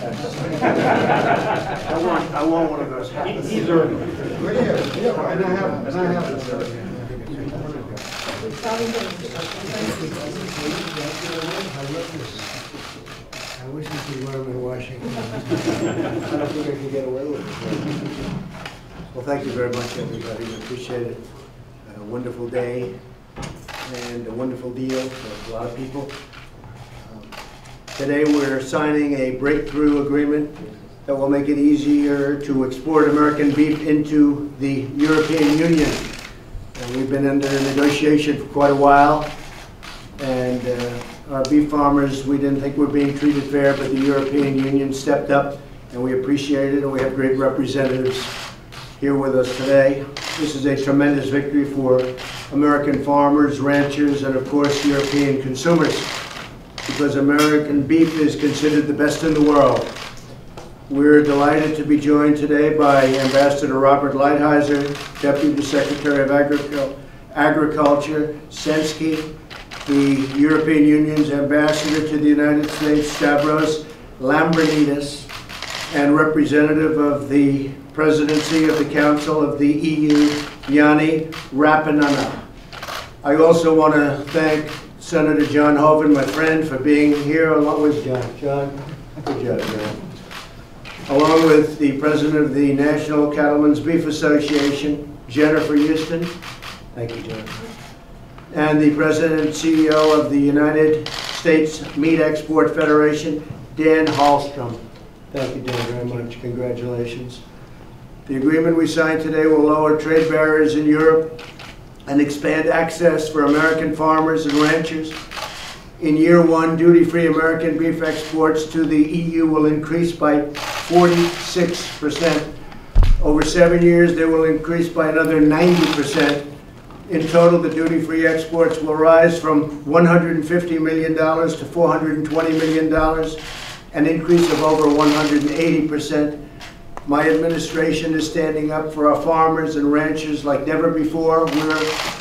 I want one of those hats. He's earned it. Yeah, and I have it, sir. I wish we could wear them in Washington. I don't think I can get away with it. Well, thank you very much, everybody. We appreciate it. A wonderful day and a wonderful deal for a lot of people. Today we're signing a breakthrough agreement that will make it easier to export American beef into the European Union. And we've been under negotiation for quite a while, and our beef farmers, we didn't think were being treated fair, but the European Union stepped up, and we appreciate it, and we have great representatives here with us today. This is a tremendous victory for American farmers, ranchers, and of course European consumers, because American beef is considered the best in the world. We're delighted to be joined today by Ambassador Robert Lighthizer, Deputy Secretary of Agriculture, Sensky, the European Union's Ambassador to the United States, Stavros Lambrinidis, and representative of the Presidency of the Council of the EU, Yanni Rapanana. I also want to thank Senator John Hoeven, my friend, for being here along with John. Good job, John. Along with the President of the National Cattlemen's Beef Association, Jennifer Houston. Thank you, John. And the President and CEO of the United States Meat Export Federation, Dan Hallstrom. Thank you, Dan, very much. Congratulations. The agreement we signed today will lower trade barriers in Europe and expand access for American farmers and ranchers. In year one, duty-free American beef exports to the EU will increase by 46%. Over 7 years, they will increase by another 90%. In total, the duty-free exports will rise from $150 million to $420 million, an increase of over 180%. My administration is standing up for our farmers and ranchers like never before. We're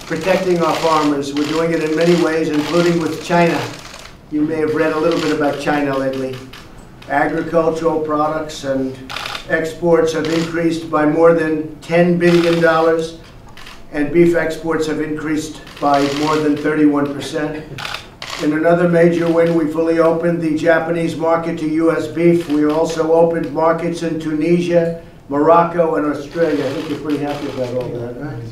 protecting our farmers. We're doing it in many ways, including with China. You may have read a little bit about China lately. Agricultural products and exports have increased by more than $10 billion, and beef exports have increased by more than 31%. In another major win, we fully opened the Japanese market to U.S. beef. We also opened markets in Tunisia, Morocco, and Australia. I think you're pretty happy about all that, right?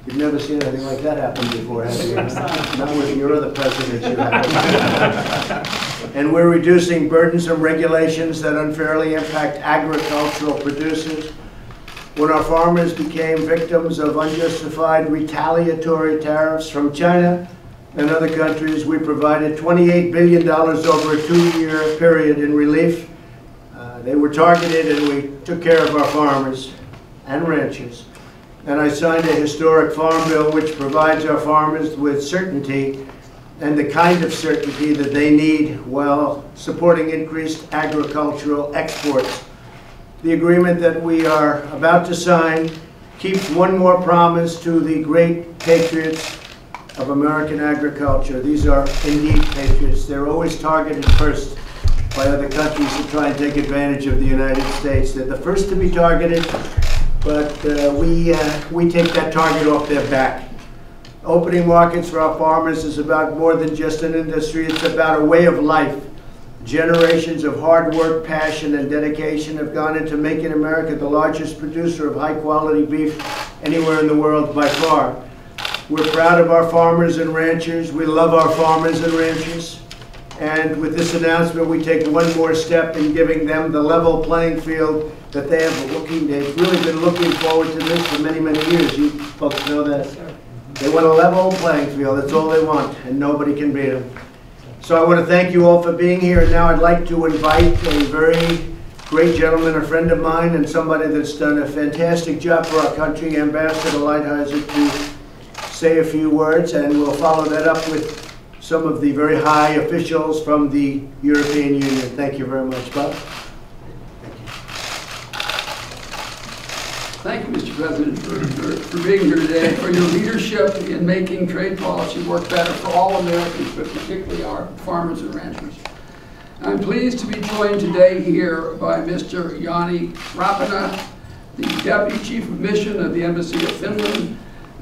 You've never seen anything like that happen before, have you? Not with your other presidents you have. And we're reducing burdensome regulations that unfairly impact agricultural producers. When our farmers became victims of unjustified retaliatory tariffs from China and other countries, we provided $28 billion over a 2-year period in relief. They were targeted, and we took care of our farmers and ranchers. And I signed a historic farm bill which provides our farmers with certainty, and the kind of certainty that they need while supporting increased agricultural exports. The agreement that we are about to sign keeps one more promise to the great patriots of American agriculture. These are indeed patriots. They're always targeted first by other countries to try and take advantage of the United States. They're the first to be targeted, but we take that target off their back. Opening markets for our farmers is about more than just an industry. It's about a way of life. Generations of hard work, passion, and dedication have gone into making America the largest producer of high-quality beef anywhere in the world by far. We're proud of our farmers and ranchers. We love our farmers and ranchers. And with this announcement, we take one more step in giving them the level playing field that they've really been looking forward to this for many, many years. You folks know that. They want a level playing field. That's all they want, and nobody can beat them. So I want to thank you all for being here. And now I'd like to invite a very great gentleman, a friend of mine, and somebody that's done a fantastic job for our country, Ambassador Lighthizer, to say a few words, and we'll follow that up with some of the very high officials from the European Union. Thank you very much, Bob. Thank you, Mr. President, for being here today, for your leadership in making trade policy work better for all Americans, but particularly our farmers and ranchers. I'm pleased to be joined today here by Mr. Jani Rapana, the Deputy Chief of Mission of the Embassy of Finland,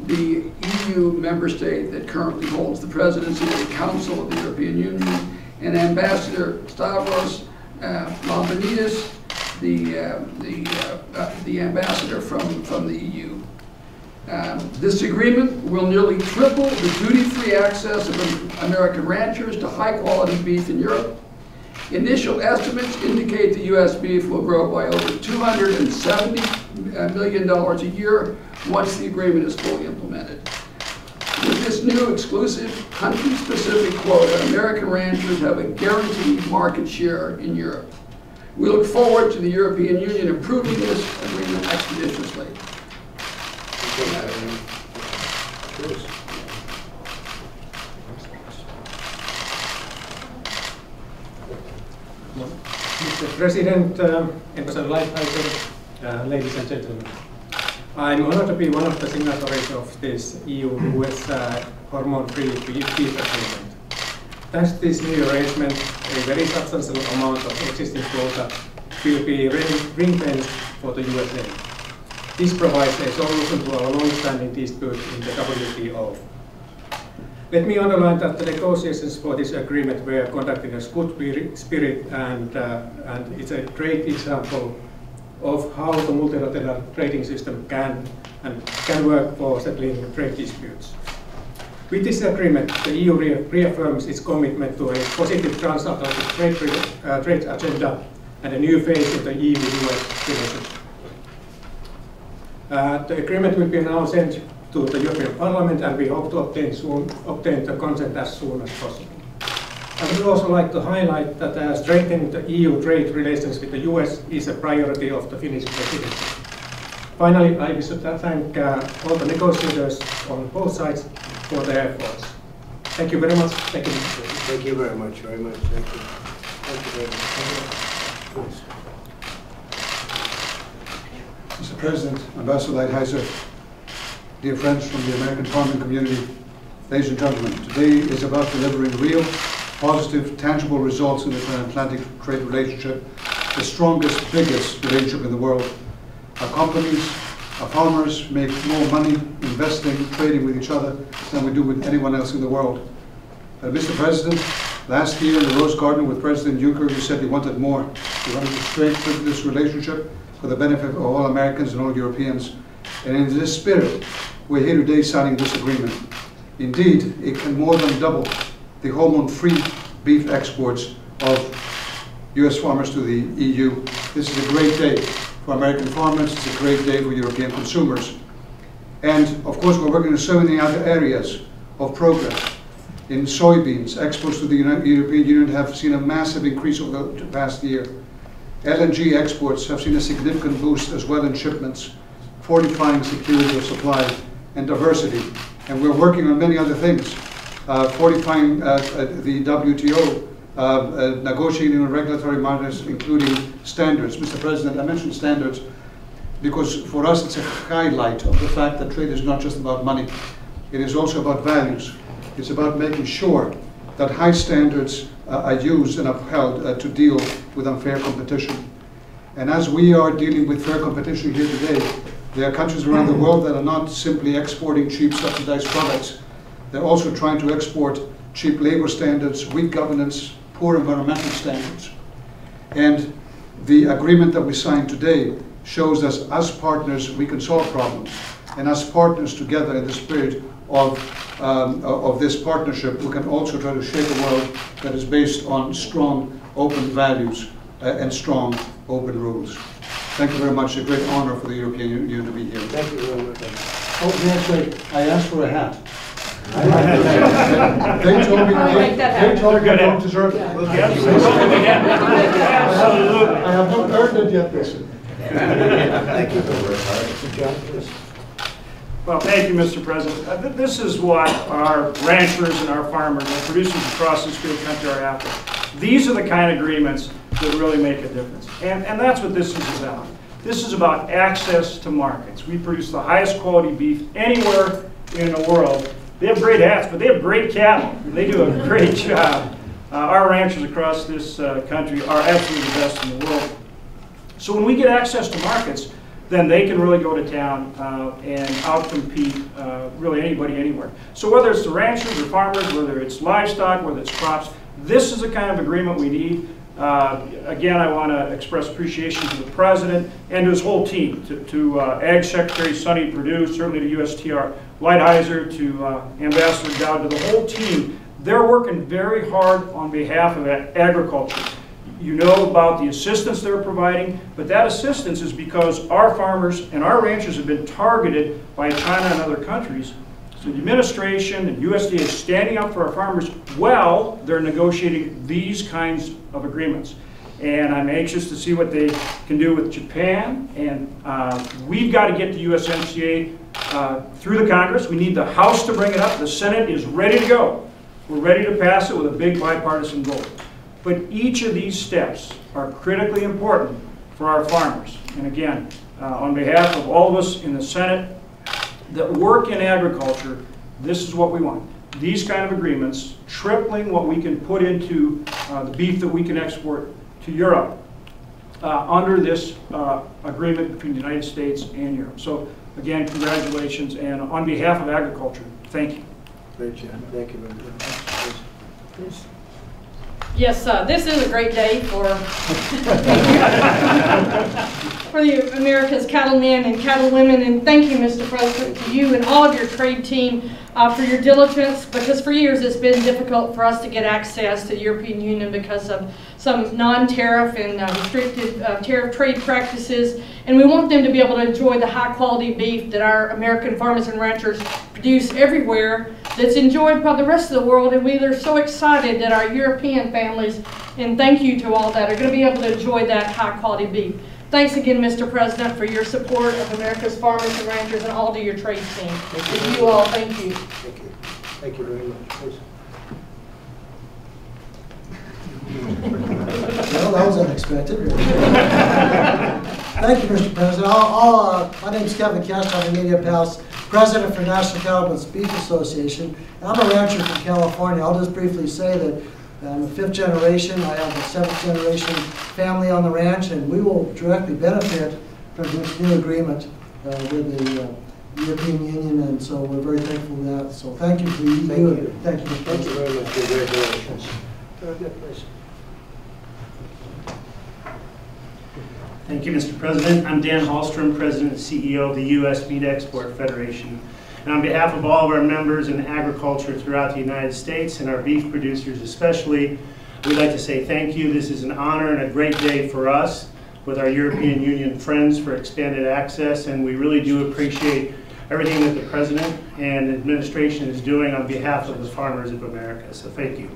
the EU member state that currently holds the presidency of the Council of the European Union, and Ambassador Stavros Lambrinidis, the ambassador from the EU. This agreement will nearly triple the duty-free access of American ranchers to high-quality beef in Europe. Initial estimates indicate the U.S. beef will grow by over $270 million a year once the agreement is fully implemented. With this new exclusive country-specific quota, American ranchers have a guaranteed market share in Europe. We look forward to the European Union approving this agreement expeditiously. Mr. President, Ambassador Lighthizer, ladies and gentlemen, I'm honored to be one of the signatories of this EU-US hormone-free beef agreement. Thanks to this new arrangement, a very substantial amount of existing quota will be ring-fenced for the USA. This provides a solution to our long-standing dispute in the WTO. Let me underline that the negotiations for this agreement were conducted in a good spirit, and it's a great example of how the multilateral trading system can work for settling trade disputes. With this agreement, the EU reaffirms its commitment to a positive transatlantic trade agenda and a new phase in the EU-US relationship. The agreement will be now sent to the European Parliament, and we hope to obtain the consent as soon as possible. I would also like to highlight that strengthening the EU trade relations with the US is a priority of the Finnish presidency. Finally, I wish to thank all the negotiators on both sides for their efforts. Thank you very much. Thank you. Thank you very much, very much. Thank you. Thank you very much. Mr. President, Ambassador Lighthizer, dear friends from the American farming community, ladies and gentlemen, today is about delivering real, positive, tangible results in the transatlantic trade relationship, the strongest, biggest relationship in the world. Our companies, our farmers make more money investing, trading with each other than we do with anyone else in the world. Mr. President, last year in the Rose Garden with President Juncker, you said he wanted more. He wanted to strengthen this relationship for the benefit of all Americans and all Europeans. And in this spirit, we're here today signing this agreement. Indeed, it can more than double the hormone-free beef exports of US farmers to the EU. This is a great day for American farmers. It's a great day for European consumers. And of course, we're working in so many other areas of progress. In soybeans, exports to the European Union have seen a massive increase over the past year. LNG exports have seen a significant boost as well in shipments, fortifying security of supply and diversity. And we're working on many other things, fortifying the WTO, negotiating on regulatory matters, including standards. Mr. President, I mentioned standards because for us it's a highlight of the fact that trade is not just about money. It is also about values. It's about making sure that high standards are used and upheld to deal with unfair competition. And as we are dealing with fair competition here today, there are countries around the world that are not simply exporting cheap subsidized products. They're also trying to export cheap labor standards, weak governance, poor environmental standards. And the agreement that we signed today shows that as partners we can solve problems. And as partners together in the spirit of this partnership, we can also try to shape a world that is based on strong, open values and strong, open rules. Thank you very much. A great honor for the European Union to be here. Thank you very much. Oh, actually, I asked for a hat. They told me I don't deserve it. We'll get you. I have not earned it yet, listen. Thank you very much. Mr. John, please. Well, thank you, Mr. President. This is what our ranchers and our farmers and producers across this great country are after. These are the kind of agreements that really make a difference. And that's what this is about. This is about access to markets. We produce the highest quality beef anywhere in the world. They have great hats, but they have great cattle. They do a great job. Our ranchers across this country are absolutely the best in the world. So when we get access to markets, then they can really go to town and outcompete really anybody anywhere. So whether it's the ranchers or farmers, whether it's livestock, whether it's crops, this is the kind of agreement we need. Again, I want to express appreciation to the President and to his whole team, to Ag Secretary Sonny Perdue, certainly to USTR Lighthizer, to Ambassador Dowd, to the whole team. They're working very hard on behalf of agriculture. You know about the assistance they're providing, but that assistance is because our farmers and our ranchers have been targeted by China and other countries. So the administration and USDA is standing up for our farmers while they're negotiating these kinds of agreements. And I'm anxious to see what they can do with Japan. And we've got to get the USMCA through the Congress. We need the House to bring it up. The Senate is ready to go. We're ready to pass it with a big bipartisan vote. But each of these steps are critically important for our farmers. And again, on behalf of all of us in the Senate that work in agriculture, this is what we want. These kind of agreements, tripling what we can put into the beef that we can export to Europe under this agreement between the United States and Europe. So again, congratulations, and on behalf of agriculture, thank you. Great job. Thank you very much. Please. Yes, this is a great day for the America's cattlemen and cattlewomen, and thank you, Mr. President, to you and all of your trade team for your diligence, because for years it's been difficult for us to get access to the European Union because of some non-tariff and restricted tariff trade practices, and we want them to be able to enjoy the high-quality beef that our American farmers and ranchers produce everywhere, that's enjoyed by the rest of the world, and we are so excited that our European families, and thank you to all that, are going to be able to enjoy that high-quality beef. Thanks again, Mr. President, for your support of America's farmers and ranchers and all to your trade team. To you all, thank you. Thank you. Thank you very much. Please. Well, that was unexpected. Thank you, Mr. President. My name is Kevin Cash. I'm the Media Palace President for National Cattlemen's Beef Association. I'm a rancher from California. I'll just briefly say that I'm a fifth generation. I have a seventh generation family on the ranch, and we will directly benefit from this new agreement with the European Union, and so we're very thankful for that. So thank you for you. Thank you. Thank you, Mr. Thank you President. very much. Congratulations. Very good, please. Thank you, Mr. President. I'm Dan Hallstrom, President and CEO of the U.S. Meat Export Federation. And on behalf of all of our members in agriculture throughout the United States and our beef producers especially, we'd like to say thank you. This is an honor and a great day for us with our European Union friends for expanded access, and we really do appreciate everything that the President and administration is doing on behalf of the farmers of America. So thank you.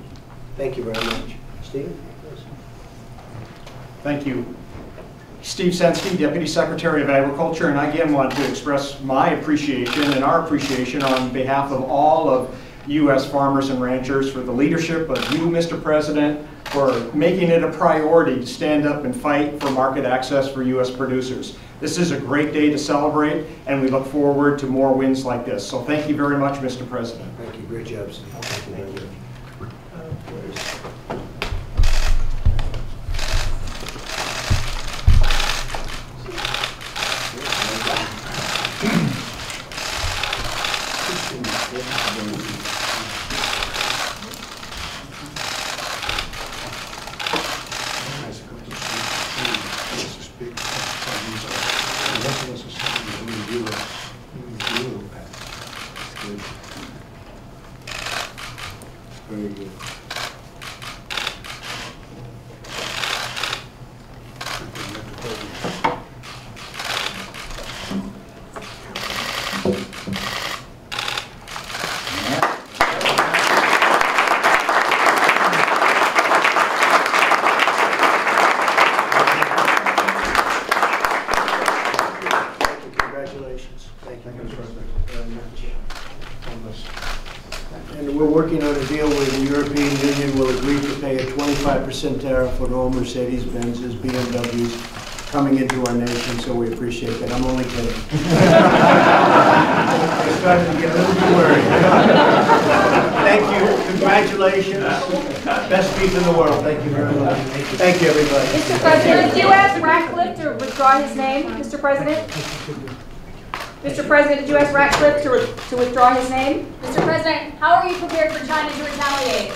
Thank you very much. Steve? Thank you. Steve Sensky, Deputy Secretary of Agriculture, and I again want to express my appreciation and our appreciation on behalf of all of U.S. farmers and ranchers for the leadership of you, Mr. President, for making it a priority to stand up and fight for market access for U.S. producers. This is a great day to celebrate, and we look forward to more wins like this. So thank you very much, Mr. President. Thank you. Great job, Steve. Thank you. Very good. Congratulations. Thank you, Mr. President, very much. And we're working on a deal where the European Union will agree to pay a 25% tariff on all Mercedes-Benz's, BMWs coming into our nation, so we appreciate that. I'm only kidding. I started to get a little bit worried. Thank you. Congratulations. Best beef in the world. Thank you very much. Thank you, everybody. Mr. President, do you ask Ratcliffe to withdraw his name, Mr. President? Mr. President, did you ask Ratcliffe to withdraw his name? Mr. President, how are you prepared for China to retaliate?